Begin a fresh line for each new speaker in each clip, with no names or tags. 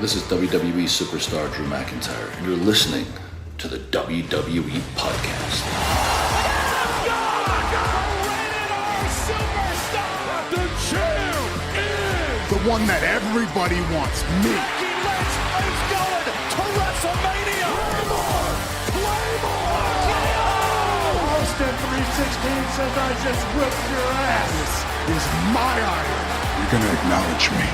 This is WWE superstar Drew McIntyre, and you're listening to the WWE Podcast.
The champ is
the one that everybody wants, me.
It's going to WrestleMania. Claymore!
Austin 316 says I just whipped your ass. This is my iron. You're going to acknowledge me.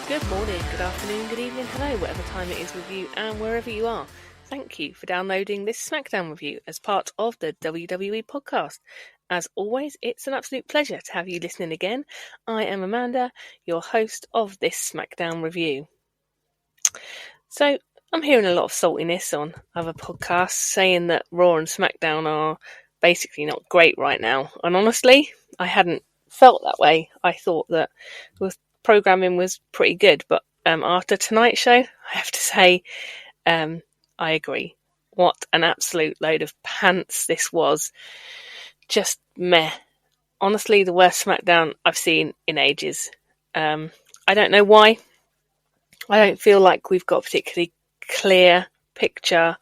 Good morning, good afternoon, good evening, hello, whatever time it is with you and wherever you are. Thank you for downloading this SmackDown review as part of the WWE podcast. As always, it's an absolute pleasure to have you listening again. I am Amanda, your host of this SmackDown review. So, I'm hearing a lot of saltiness on other podcasts saying that Raw and SmackDown are basically not great right now. And honestly, I hadn't felt that way. I thought that with programming was pretty good, but after tonight's show, I have to say, I agree. What an absolute load of pants this was. Just meh. Honestly, the worst SmackDown I've seen in ages. I don't know why. I don't feel like we've got a particularly clear picture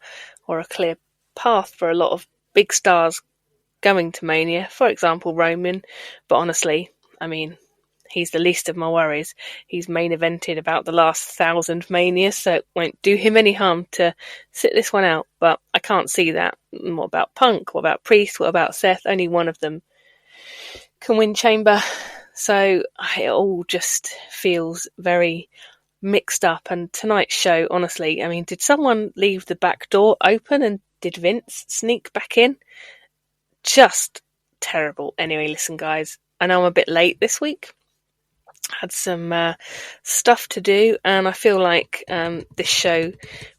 or a clear path for a lot of big stars going to Mania. For example, Roman. But honestly, I mean, he's the least of my worries. He's main evented about the last 1,000 Manias, so it won't do him any harm to sit this one out. But I can't see that. What about Punk? What about Priest? What about Seth? Only one of them can win Chamber. So it all just feels very mixed up. And tonight's show, honestly, I mean, did someone leave the back door open and did Vince sneak back in? Just terrible. Anyway, listen, guys, I know I'm a bit late this week. Had some stuff to do, and I feel like this show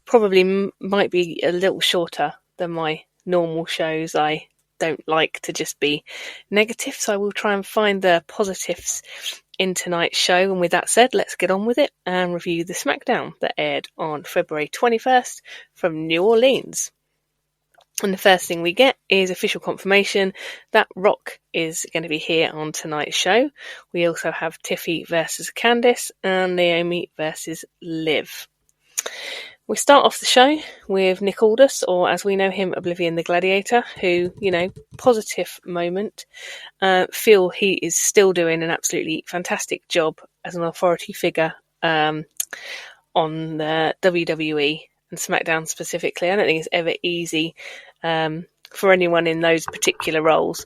probably might be a little shorter than my normal shows. I don't like to just be negative, so I will try and find the positives in tonight's show. And with that said, let's get on with it and review the SmackDown that aired on February 21st from New Orleans. And the first thing we get is official confirmation that Rock is going to be here on tonight's show. We also have Tiffy versus Candice and Naomi versus Liv. We start off the show with Nick Aldis, or as we know him, Oblivion the Gladiator, who, positive moment. Feel he is still doing an absolutely fantastic job as an authority figure on the WWE and SmackDown specifically. I don't think it's ever easy for anyone in those particular roles,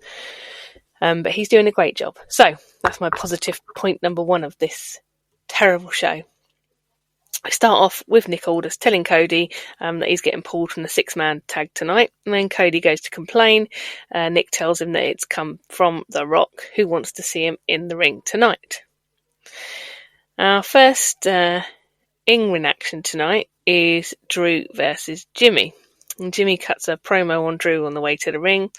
but he's doing a great job. So that's my positive point number one of this terrible show. I start off with Nick Aldis telling Cody that he's getting pulled from the 6-man tag tonight, and then Cody goes to complain. Nick tells him that it's come from The Rock, who wants to see him in the ring tonight. Our first in-ring action tonight is Drew versus Jimmy. And Jimmy cuts a promo on Drew on the way to the ring.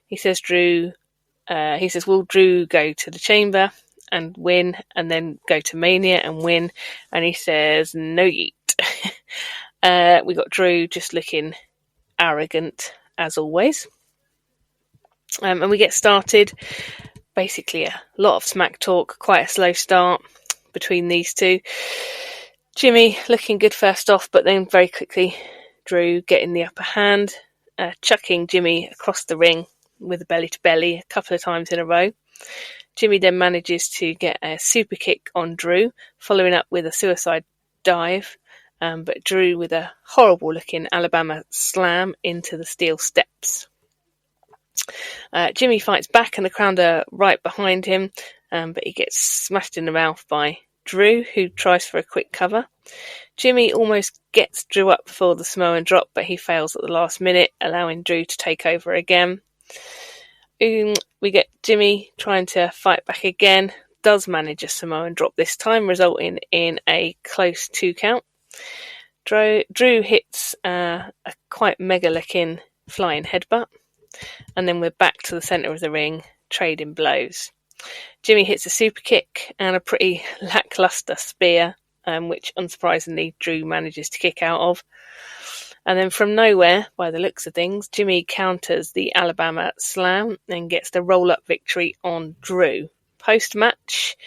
He says, will Drew go to the Chamber and win, and then go to Mania and win? And he says, no yeet. We got Drew just looking arrogant, as always. And we get started. Basically, a lot of smack talk, quite a slow start between these two. Jimmy looking good first off, but then very quickly Drew getting the upper hand, chucking Jimmy across the ring with a belly-to-belly a couple of times in a row. Jimmy then manages to get a super kick on Drew, following up with a suicide dive, but Drew with a horrible-looking Alabama slam into the steel steps. Jimmy fights back and the crowd are right behind him, but he gets smashed in the mouth by Drew, who tries for a quick cover. Jimmy almost gets Drew up before the Samoan drop, but he fails at the last minute, allowing Drew to take over again. We get Jimmy trying to fight back again, does manage a Samoan drop this time, resulting in a close 2 count. Drew hits a quite mega-looking flying headbutt, and then we're back to the centre of the ring, trading blows. Jimmy hits a super kick and a pretty lackluster spear, which unsurprisingly Drew manages to kick out of. And then from nowhere, by the looks of things, Jimmy counters the Alabama slam and gets the roll-up victory on Drew. Post-match,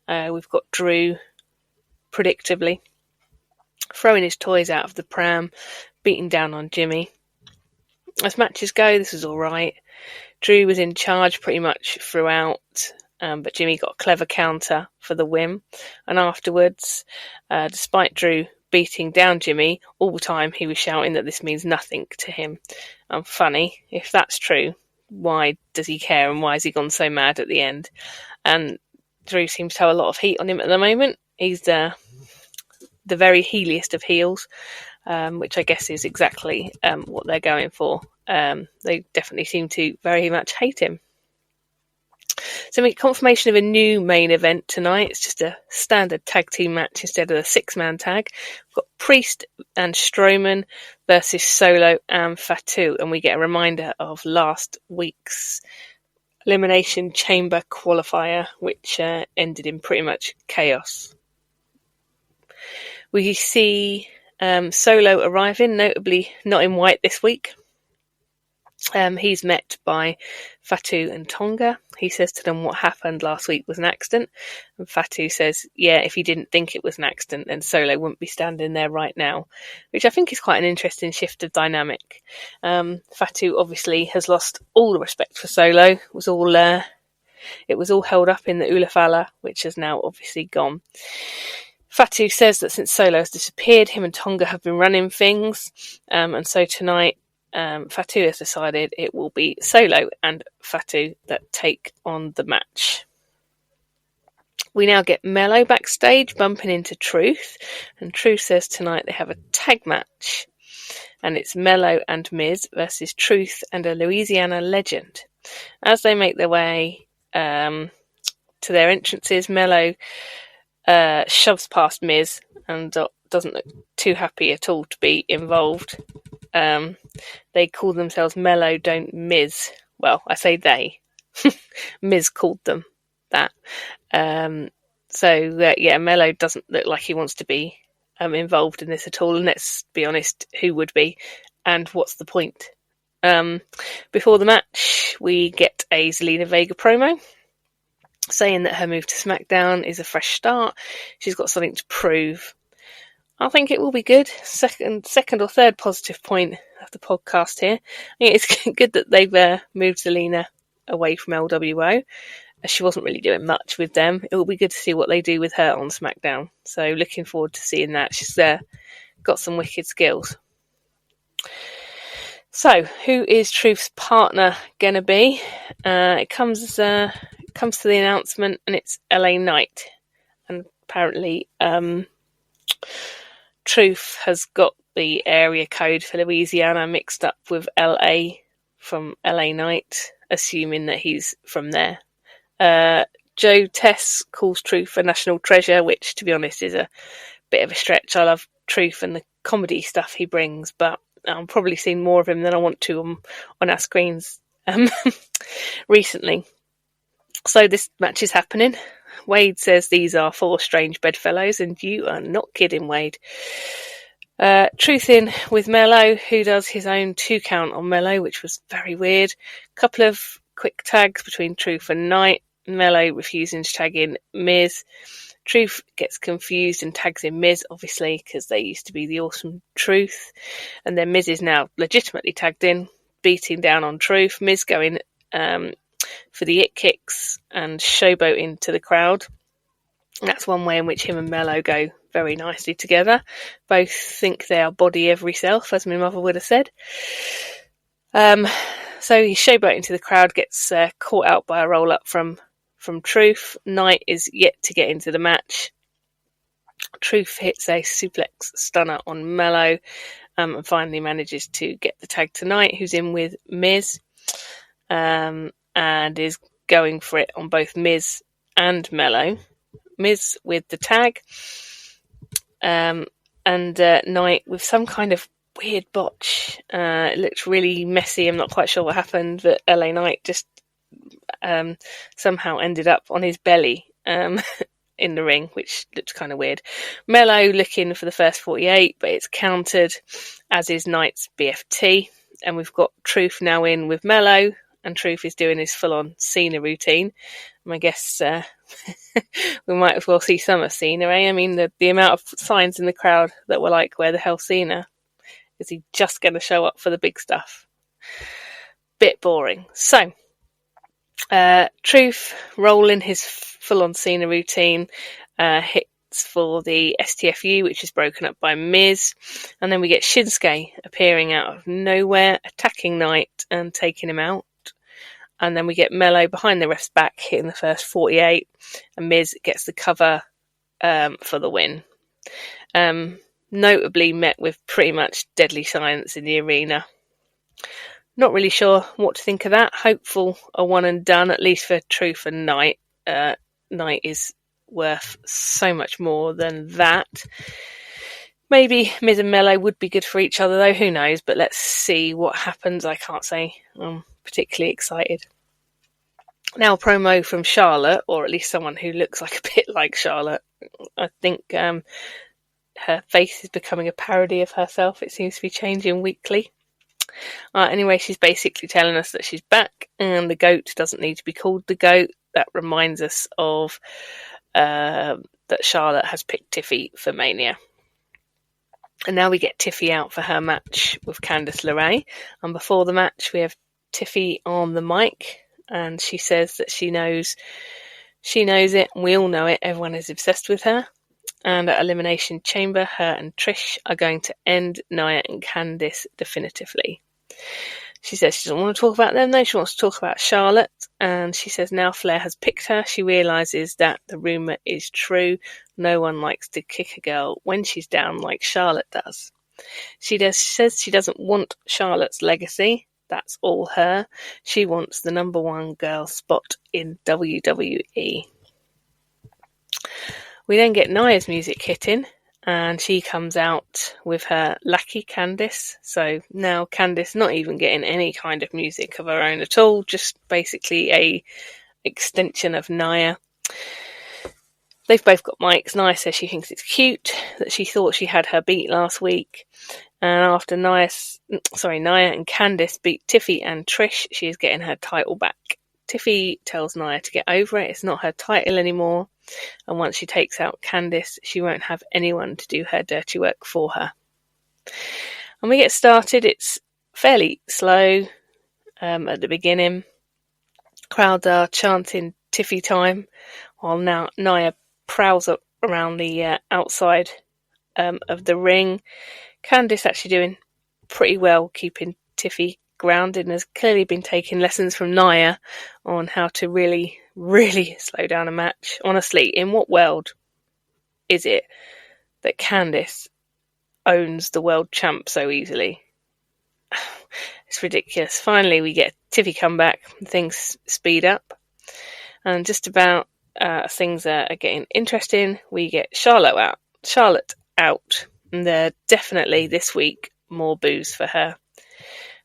we've got Drew predictably, throwing his toys out of the pram, beating down on Jimmy. As matches go, this was alright. Drew was in charge pretty much throughout, but Jimmy got a clever counter for the win. And afterwards, despite Drew beating down Jimmy, all the time he was shouting that this means nothing to him. Funny, if that's true, why does he care and why has he gone so mad at the end? And Drew seems to have a lot of heat on him at the moment. He's the very heeliest of heels, which I guess is exactly what they're going for. They definitely seem to very much hate him. So we get confirmation of a new main event tonight. It's just a standard tag team match instead of a 6-man tag. We've got Priest and Strowman versus Solo and Fatu, and we get a reminder of last week's Elimination Chamber qualifier, which ended in pretty much chaos. We see Solo arriving, notably not in white this week. He's met by Fatu and Tonga. He says to them what happened last week was an accident. And Fatu says, yeah, if he didn't think it was an accident, then Solo wouldn't be standing there right now, which I think is quite an interesting shift of dynamic. Fatu obviously has lost all the respect for Solo. It was all held up in the Ulafala, which has now obviously gone. Fatu says that since Solo has disappeared, him and Tonga have been running things, and so tonight Fatu has decided it will be Solo and Fatu that take on the match. We now get Mello backstage bumping into Truth, and Truth says tonight they have a tag match, and it's Mello and Miz versus Truth and a Louisiana legend. As they make their way to their entrances, Mello shoves past Miz and doesn't look too happy at all to be involved. They call themselves Mello Don't Miz. Well, I say they. Miz called them that. Mello doesn't look like he wants to be involved in this at all. And let's be honest, who would be? And what's the point? Before the match, we get a Zelina Vega promo saying that her move to SmackDown is a fresh start. She's got something to prove. I think it will be good. Second or third positive point of the podcast here. I think it's good that they've moved Zelina away from LWO. She wasn't really doing much with them. It will be good to see what they do with her on SmackDown. So looking forward to seeing that. She's got some wicked skills. So who is Truth's partner gonna be? It comes to the announcement, and it's LA Knight. And apparently, Truth has got the area code for Louisiana mixed up with LA from LA Knight, assuming that he's from there. Joe Tess calls Truth a national treasure, which, to be honest, is a bit of a stretch. I love Truth and the comedy stuff he brings, but I've probably seen more of him than I want to on our screens recently. So this match is happening. Wade says these are 4 strange bedfellows, and you are not kidding, Wade. Truth in with Mello, who does his own 2 count on Mello, which was very weird. Couple of quick tags between Truth and Knight. Mello refusing to tag in Miz. Truth gets confused and tags in Miz, obviously, because they used to be the Awesome Truth. And then Miz is now legitimately tagged in, beating down on Truth. Miz going for the it kicks and showboating to the crowd. And that's one way in which him and Mello go very nicely together. Both think they are body every self, as my mother would have said. So he's showboating to the crowd, gets caught out by a roll-up from Truth. Knight is yet to get into the match. Truth hits a suplex stunner on Mello, and finally manages to get the tag to Knight, who's in with Miz, and is going for it on both Miz and Mello. Miz with the tag, and Knight with some kind of weird botch. It looks really messy. I'm not quite sure what happened, but LA Knight just somehow ended up on his belly in the ring, which looks kind of weird. Mello looking for the first 48, but it's countered, as is Knight's BFT. And we've got Truth now in with Mello, and Truth is doing his full-on Cena routine. And I guess we might as well see some of Cena, eh? I mean, the amount of signs in the crowd that were like, where the hell's Cena? Is he just going to show up for the big stuff? Bit boring. So, Truth rolling his full-on Cena routine, hits for the STFU, which is broken up by Miz, and then we get Shinsuke appearing out of nowhere, attacking Knight and taking him out, and then we get Mello behind the ref's back, hitting the first 48, and Miz gets the cover for the win. Notably met with pretty much deadly silence in the arena. Not really sure what to think of that. Hopeful a one and done, at least for Truth and Knight. Knight is worth so much more than that. Maybe Miz and Mello would be good for each other, though. Who knows? But let's see what happens. I can't say I'm particularly excited. Now, a promo from Charlotte, or at least someone who looks like a bit like Charlotte. I think her face is becoming a parody of herself. It seems to be changing weekly. Anyway, she's basically telling us that she's back, and the goat doesn't need to be called the goat. That reminds us of that Charlotte has picked Tiffy for Mania. And now we get Tiffy out for her match with Candice LeRae. And before the match, we have Tiffy on the mic, and she says that she knows it, and we all know it. Everyone is obsessed with her. And at Elimination Chamber, her and Trish are going to end Nia and Candice definitively. She says she doesn't want to talk about them, though. She wants to talk about Charlotte. And she says now Flair has picked her, she realises that the rumour is true. No one likes to kick a girl when she's down like Charlotte does. She says she doesn't want Charlotte's legacy. That's all her. She wants the number one girl spot in WWE. We then get Nia's music hitting, and she comes out with her lackey Candice. So now Candice not even getting any kind of music of her own at all, just basically a extension of Nia. They've both got mics. Nia says she thinks it's cute, that she thought she had her beat last week. And after Nia and Candice beat Tiffy and Trish, she is getting her title back. Tiffy tells Nia to get over it. It's not her title anymore. And once she takes out Candice, she won't have anyone to do her dirty work for her. And we get started. It's fairly slow at the beginning. Crowds are chanting Tiffy time, while now Nia prowls up around the outside of the ring. Candice actually doing pretty well keeping Tiffy grounded, and has clearly been taking lessons from Nia on how to really slow down a match. Honestly, in what world is it that Candice owns the world champ so easily? It's ridiculous. Finally, we get Tiffy come back, things speed up, and just about things are getting interesting. We get Charlotte out, and they're definitely this week more boos for her.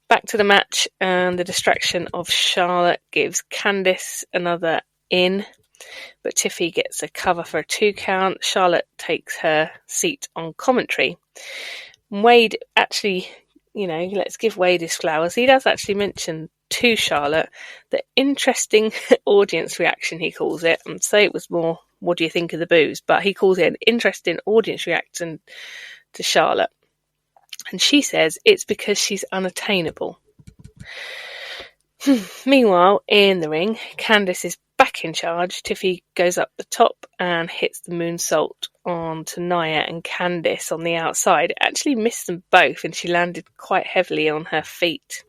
Back to the match, and the distraction of Charlotte gives Candice another in, but Tiffy gets a cover for a 2 count. Charlotte takes her seat on commentary. Wade actually, let's give Wade his flowers. He does actually mention to Charlotte the interesting audience reaction, he calls it, and say it was more, what do you think of the boos? But he calls it an interesting audience reaction to Charlotte. And she says it's because she's unattainable. Meanwhile, in the ring, Candice is back in charge. Tiffy goes up the top and hits the moonsault onto Nia and Candice on the outside. It actually missed them both, and she landed quite heavily on her feet.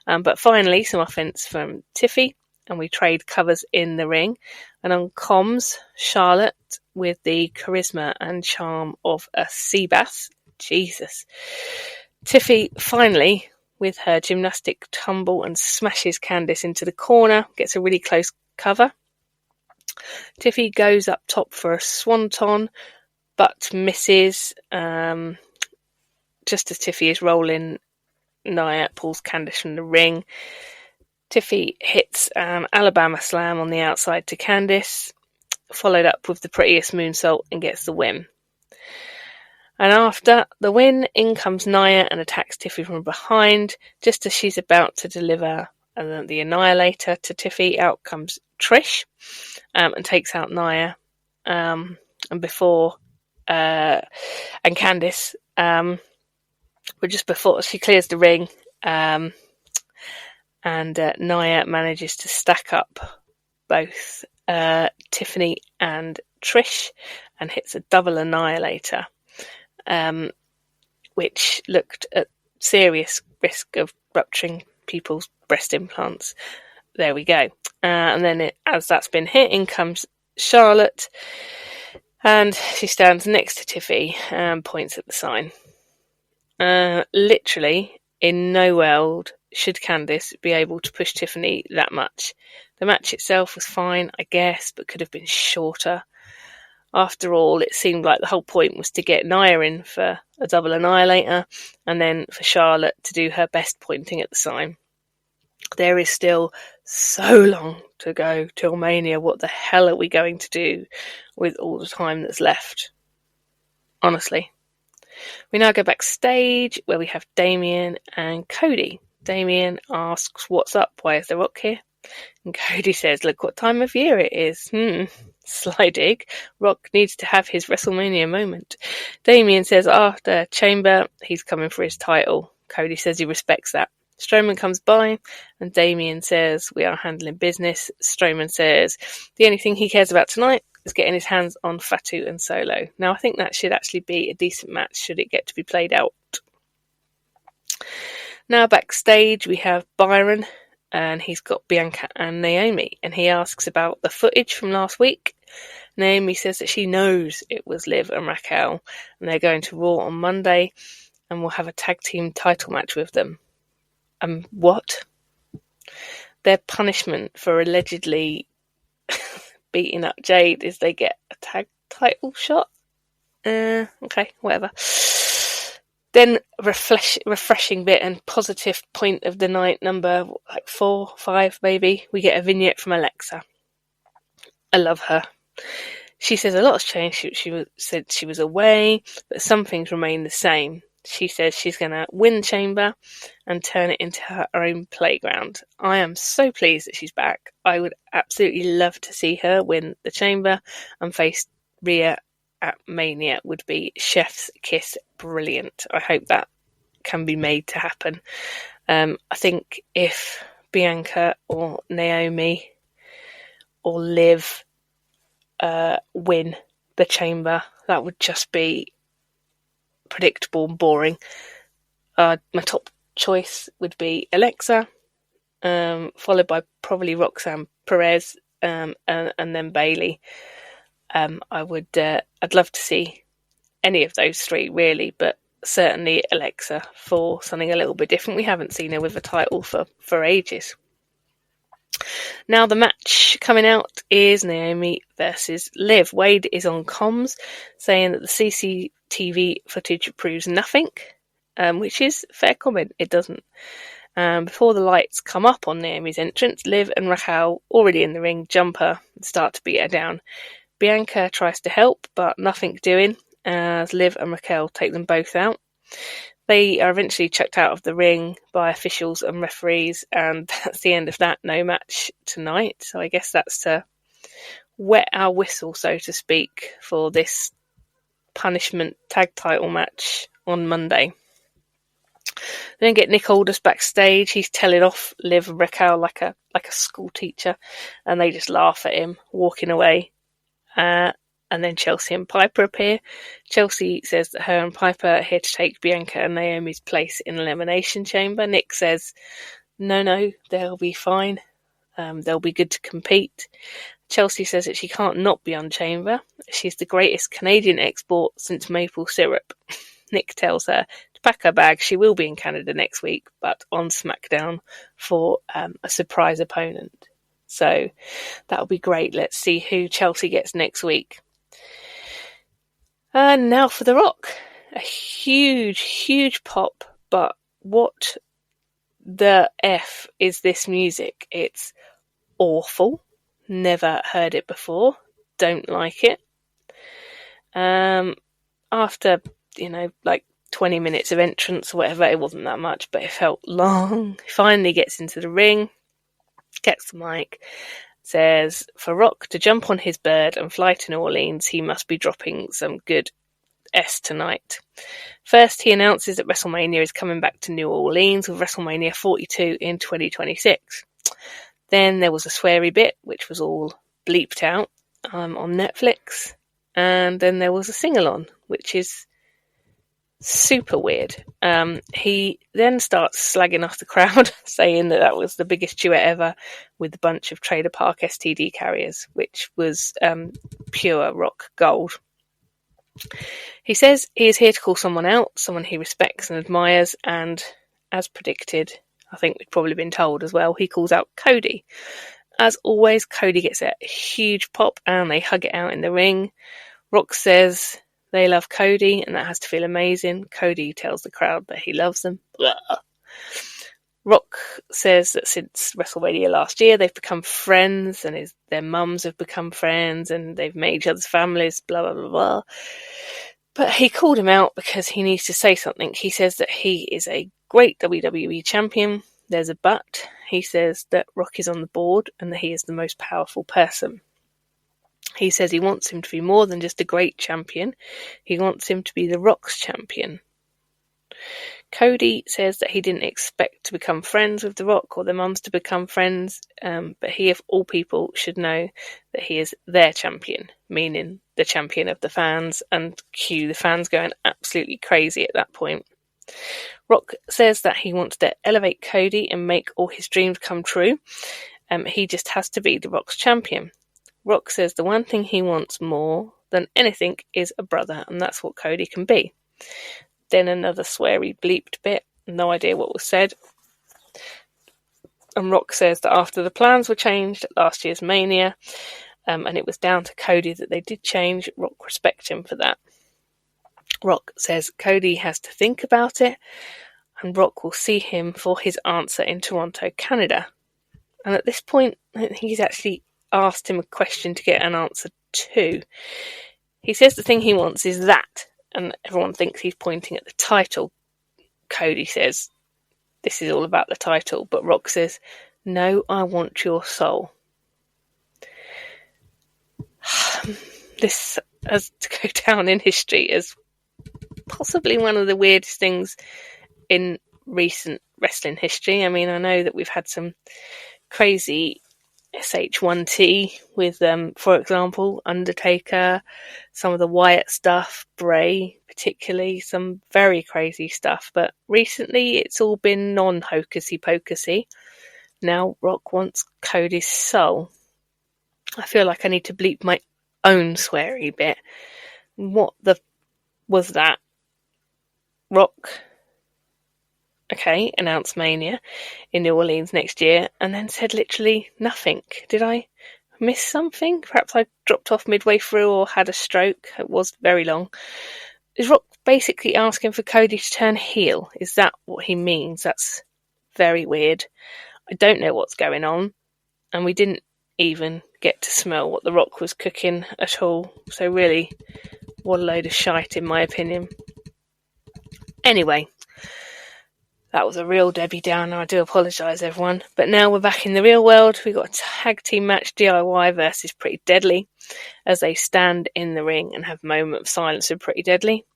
But finally, some offense from Tiffy, and we trade covers in the ring. And on comms, Charlotte, with the charisma and charm of a sea bass. Jesus. Tiffy finally, with her gymnastic tumble, and smashes Candice into the corner, gets a really close cover. Tiffy goes up top for a swanton, but misses. Just as Tiffy is rolling, Nia pulls Candice from the ring. Tiffy hits Alabama Slam on the outside to Candice, followed up with the prettiest moonsault, and gets the win. And after the win, in comes Nia and attacks Tiffy from behind, just as she's about to deliver and then the Annihilator to Tiffy. Out comes Trish and takes out Nia. And before and Candice, but just before she clears the ring, and Nia manages to stack up both Tiffany and Trish and hits a double Annihilator, which looked at serious risk of rupturing people's breast implants. There we go. And then as that's been hit, in comes Charlotte, and she stands next to Tiffy and points at the sign. Literally, in no world should Candice be able to push Tiffany that much. The match itself was fine, I guess, but could have been shorter. After all, it seemed like the whole point was to get Nia in for a double Annihilator, and then for Charlotte to do her best pointing at the sign. There is still so long to go till Mania. What the hell are we going to do with all the time that's left? Honestly. We now go backstage where we have Damien and Cody. Damien asks, "What's up? Why is The Rock here?" And Cody says, "Look what time of year it is." Sly dig. Rock needs to have his WrestleMania moment. Damien says after Chamber, he's coming for his title. Cody says he respects that. Strowman comes by and Damien says, "We are handling business." Strowman says the only thing he cares about tonight is getting his hands on Fatu and Solo. Now, I think that should actually be a decent match should it get to be played out. Now backstage we have Byron, and he's got Bianca and Naomi, and he asks about the footage from last week. Naomi says that she knows it was Liv and Raquel, and they're going to Raw on Monday, and will have a tag team title match with them. What? Their punishment for allegedly beating up Jade is they get a tag title shot? Okay, whatever. Then refreshing bit and positive point of the night, number 4, 5 maybe, we get a vignette from Alexa. I love her. She says a lot has changed. She said she was away, but some things remain the same. She says she's going to win Chamber and turn it into her own playground. I am so pleased that she's back. I would absolutely love to see her win the Chamber and face Rhea at Mania. Would be chef's kiss brilliant. I hope that can be made to happen. I think if Bianca or Naomi or Liv win the Chamber, that would just be predictable and boring. My top choice would be Alexa, followed by probably Roxanne Perez, and then Bayley. I'd love to see any of those three really, but certainly Alexa for something a little bit different. We haven't seen her with a title for ages. Now the match coming out is Naomi versus Liv. Wade is on comms saying that the CCTV footage proves nothing, which is a fair comment. It doesn't. Before the lights come up on Naomi's entrance, Liv and Raquel, already in the ring, jump her and start to beat her down. Bianca tries to help, but nothing doing, as Liv and Raquel take them both out. They are eventually chucked out of the ring by officials and referees, and that's the end of that. No match tonight. So I guess that's to wet our whistle, so to speak, for this punishment tag title match on Monday. Then get Nick Aldis backstage. He's telling off Liv and Raquel like a school teacher, and they just laugh at him, walking away. And then Chelsea and Piper appear. Chelsea says that her and Piper are here to take Bianca and Naomi's place in the Elimination Chamber. Nick says, no, they'll be fine. They'll be good to compete. Chelsea says that she can't not be on Chamber. She's the greatest Canadian export since maple syrup. Nick tells her to pack her bag. She will be in Canada next week, but on SmackDown for a surprise opponent. So that'll be great. Let's see who Chelsea gets next week. And now for The Rock. A huge, huge pop, but what the F is this music? It's awful. Never heard it before. Don't like it. After, 20 minutes of entrance or whatever, it wasn't that much, but it felt long. He finally gets into the ring. gets the mic, says for Rock to jump on his bird and fly to New Orleans, he must be dropping some good S tonight. First, he announces that WrestleMania is coming back to New Orleans with WrestleMania 42 in 2026. Then there was a sweary bit, which was all bleeped out on Netflix. And then there was a sing-along, which is super weird. He then starts slagging off the crowd, saying that was the biggest duet ever with a bunch of Trailer Park STD carriers, which was pure rock gold. He says he is here to call someone out, someone he respects and admires, and as predicted, I think we've probably been told as well, he calls out Cody. As always, Cody gets a huge pop and they hug it out in the ring. Rock says they love Cody and that has to feel amazing. Cody tells the crowd that he loves them. Blah. Rock says that since WrestleMania last year, they've become friends and their mums have become friends and they've made each other's families, blah, blah, blah, blah. But he called him out because he needs to say something. He says that he is a great WWE champion. There's a but. He says that Rock is on the board and that he is the most powerful person. He says he wants him to be more than just a great champion. He wants him to be the Rock's champion. Cody says that he didn't expect to become friends with The Rock or their mums to become friends, but he, of all people, should know that he is their champion, meaning the champion of the fans, and cue the fans going absolutely crazy at that point. Rock says that he wants to elevate Cody and make all his dreams come true. He just has to be The Rock's champion. Rock says the one thing he wants more than anything is a brother, and that's what Cody can be. Then another sweary bleeped bit, no idea what was said. And Rock says that after the plans were changed at last year's Mania, and it was down to Cody that they did change, Rock respects him for that. Rock says Cody has to think about it, and Rock will see him for his answer in Toronto, Canada. And at this point, I think he's actually asked him a question to get an answer to. He says the thing he wants is that, and everyone thinks he's pointing at the title. Cody says, this is all about the title, but Rock says, no, I want your soul. This has to go down in history as possibly one of the weirdest things in recent wrestling history. I mean, I know that we've had some crazy SH1T with, for example, Undertaker, some of the Wyatt stuff, Bray particularly, some very crazy stuff. But recently it's all been non-hocusy-pocusy. Now Rock wants Cody's soul. I feel like I need to bleep my own sweary bit. What the was that? Rock, okay, announced Mania in New Orleans next year, and then said literally nothing. Did I miss something? Perhaps I dropped off midway through or had a stroke. It was very long. Is Rock basically asking for Cody to turn heel? Is that what he means? That's very weird. I don't know what's going on, and we didn't even get to smell what The Rock was cooking at all. So really, what a load of shite in my opinion. Anyway, that was a real Debbie Downer. I do apologise, everyone. But now we're back in the real world. We've got a tag team match, DIY versus Pretty Deadly, as they stand in the ring and have a moment of silence with Pretty Deadly.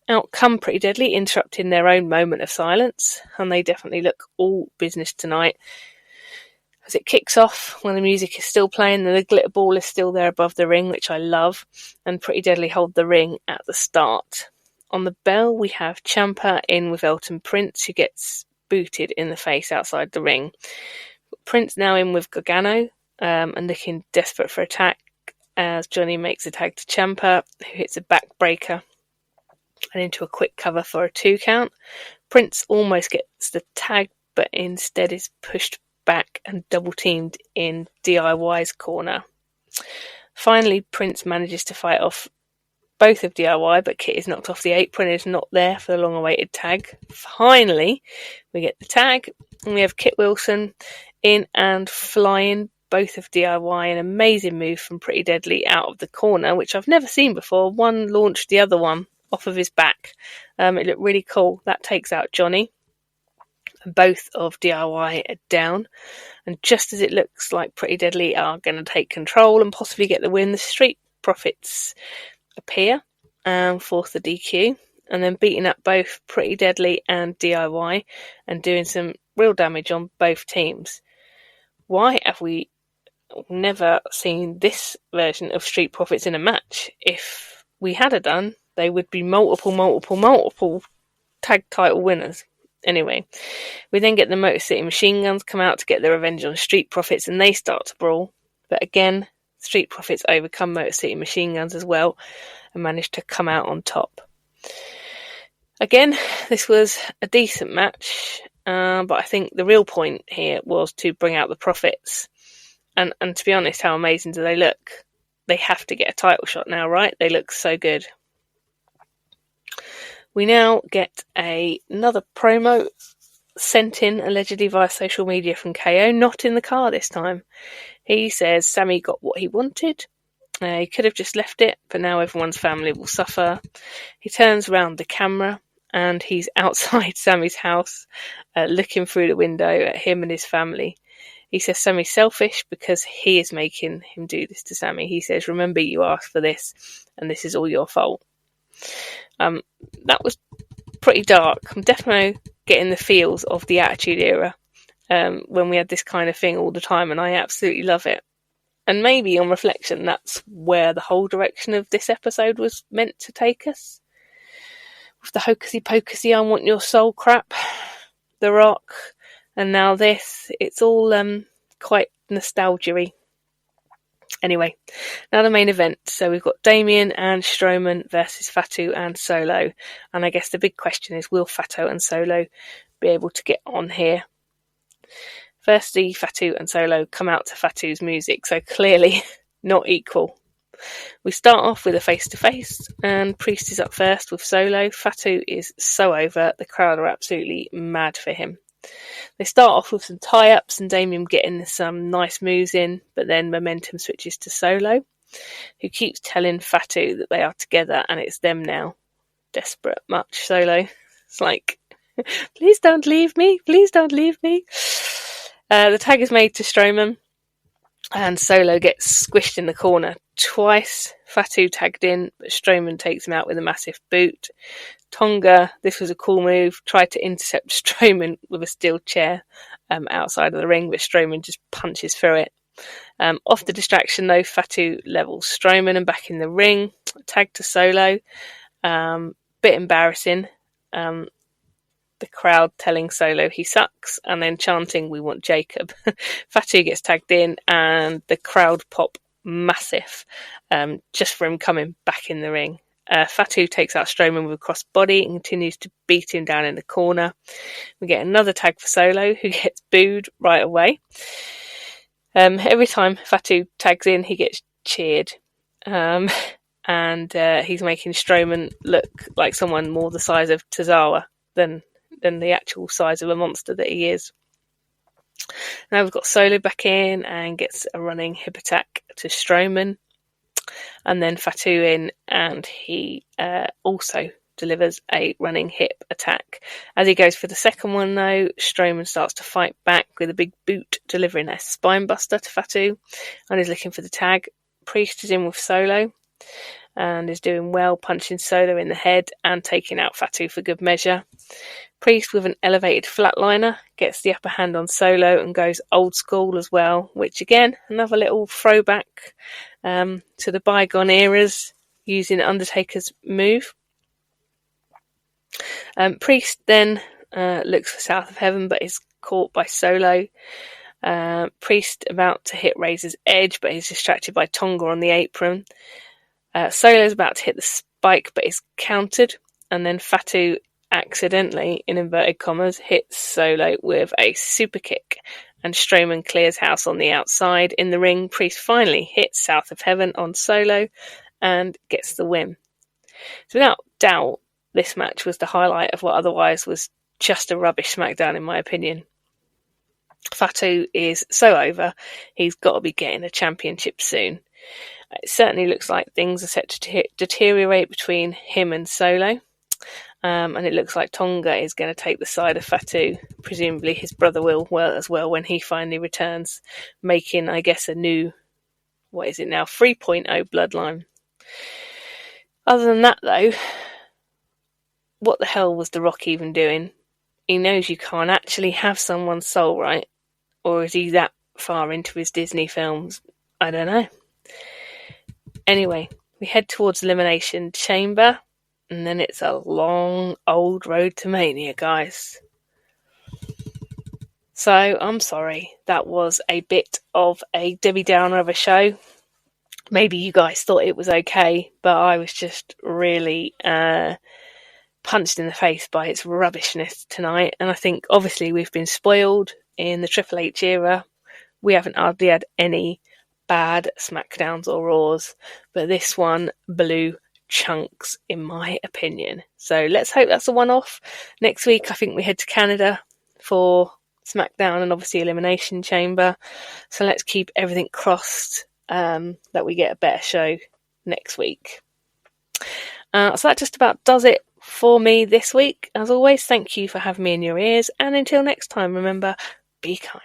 Out come Pretty Deadly, interrupting their own moment of silence, and they definitely look all business tonight. As it kicks off, when the music is still playing, the glitter ball is still there above the ring, which I love, and Pretty Deadly hold the ring at the start. On the bell, we have Ciampa in with Elton Prince, who gets booted in the face outside the ring. Prince now in with Gargano, and looking desperate for attack, as Johnny makes a tag to Ciampa, who hits a backbreaker and into a quick cover for a 2 count. Prince almost gets the tag, but instead is pushed back and double-teamed in DIY's corner. Finally, Prince manages to fight off both of DIY, but Kit is knocked off the apron and is not there for the long-awaited tag. Finally, we get the tag, and we have Kit Wilson in and flying both of DIY. An amazing move from Pretty Deadly out of the corner, which I've never seen before. One launched the other one off of his back. It looked really cool. That takes out Johnny. Both of DIY are down, and just as it looks like Pretty Deadly are going to take control and possibly get the win, the Street Profits appear and force the DQ, and then beating up both Pretty Deadly and DIY and doing some real damage on both teams. Why have we never seen this version of Street Profits in a match? If we had done, they would be multiple tag title winners. Anyway, we then get the Motor City Machine Guns come out to get their revenge on Street Profits, and they start to brawl. But again, Street Profits overcome Motor City Machine Guns as well and manage to come out on top. Again, this was a decent match, but I think the real point here was to bring out the Profits. And to be honest, how amazing do they look? They have to get a title shot now, right? They look so good. We now get another promo sent in allegedly via social media from KO, not in the car this time. He says Sammy got what he wanted. He could have just left it, but now everyone's family will suffer. He turns around the camera and he's outside Sammy's house, looking through the window at him and his family. He says Sammy's selfish because he is making him do this to Sammy. He says, remember you asked for this and this is all your fault. That was pretty dark. I'm definitely getting the feels of the Attitude Era when we had this kind of thing all the time, and I absolutely love it. And maybe on reflection, that's where the whole direction of this episode was meant to take us. With the hocusy pocusy, I want your soul crap, The Rock, and now this, it's all quite nostalgia-y. Anyway, now the main event. So we've got Damien and Strowman versus Fatu and Solo. And I guess the big question is, will Fatu and Solo be able to get on here? Firstly, Fatu and Solo come out to Fatu's music, so clearly not equal. We start off with a face-to-face, and Priest is up first with Solo. Fatu is so over, the crowd are absolutely mad for him. They start off with some tie-ups and Damien getting some nice moves in, but then momentum switches to Solo, who keeps telling Fatu that they are together and it's them now. Desperate much, Solo. It's like, please don't leave me, please don't leave me. The tag is made to Strowman, and Solo gets squished in the corner twice. Fatu tagged in, but Strowman takes him out with a massive boot. Tonga, this was a cool move, tried to intercept Strowman with a steel chair outside of the ring, but Strowman just punches through it. Off the distraction though, Fatu levels Strowman and back in the ring. Tag to Solo. Bit embarrassing. The crowd telling Solo he sucks and then chanting, we want Jacob. Fatu gets tagged in and the crowd pop massive just for him coming back in the ring. Fatu takes out Strowman with a crossbody and continues to beat him down in the corner. We get another tag for Solo, who gets booed right away. Every time Fatu tags in, he gets cheered. And he's making Strowman look like someone more the size of Tozawa than the actual size of a monster that he is. Now we've got Solo back in and gets a running hip attack to Strowman. And then Fatu in, and he also delivers a running hip attack. As he goes for the second one though, Strowman starts to fight back with a big boot, delivering a spine buster to Fatu, and is looking for the tag. Priest is in with Solo and is doing well, punching Solo in the head and taking out Fatu for good measure. Priest with an elevated flatliner gets the upper hand on Solo and goes old school as well, which again, another little throwback to the bygone eras using Undertaker's move. Priest then looks for South of Heaven but is caught by Solo. Priest about to hit Razor's Edge but is distracted by Tonga on the apron. Solo's about to hit the spike but is countered, and then Fatu accidentally, in inverted commas, hits Solo with a super kick, and Strowman clears house on the outside. In the ring, Priest finally hits South of Heaven on Solo and gets the win. So without doubt, this match was the highlight of what otherwise was just a rubbish SmackDown, in my opinion. Fatu is so over, he's got to be getting a championship soon. It certainly looks like things are set to deteriorate between him and Solo. And it looks like Tonga is going to take the side of Fatu. Presumably his brother will as well when he finally returns, making, I guess, a new, 3.0 bloodline. Other than that, though, what the hell was The Rock even doing? He knows you can't actually have someone's soul, right? Or is he that far into his Disney films? I don't know. Anyway, we head towards Elimination Chamber, and then it's a long, old road to Mania, guys. So, I'm sorry, that was a bit of a Debbie Downer of a show. Maybe you guys thought it was okay, but I was just really punched in the face by its rubbishness tonight. And I think, obviously, we've been spoiled in the Triple H era. We haven't hardly had any bad SmackDowns or Raws, but this one blew chunks, in my opinion. So let's hope that's a one-off. Next week, I think we head to Canada for SmackDown and obviously Elimination Chamber. So let's keep everything crossed that we get a better show next week. So that just about does it for me this week. As always, thank you for having me in your ears. And until next time, remember, be kind.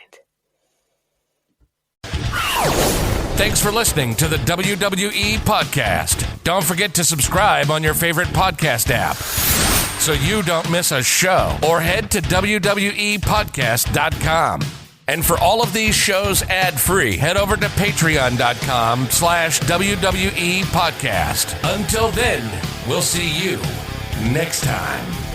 Thanks for listening to the WWE Podcast. Don't forget to subscribe on your favorite podcast app so you don't miss a show, or head to WWEpodcast.com. And for all of these shows ad-free, head over to patreon.com/WWE Podcast. Until then, we'll see you next time.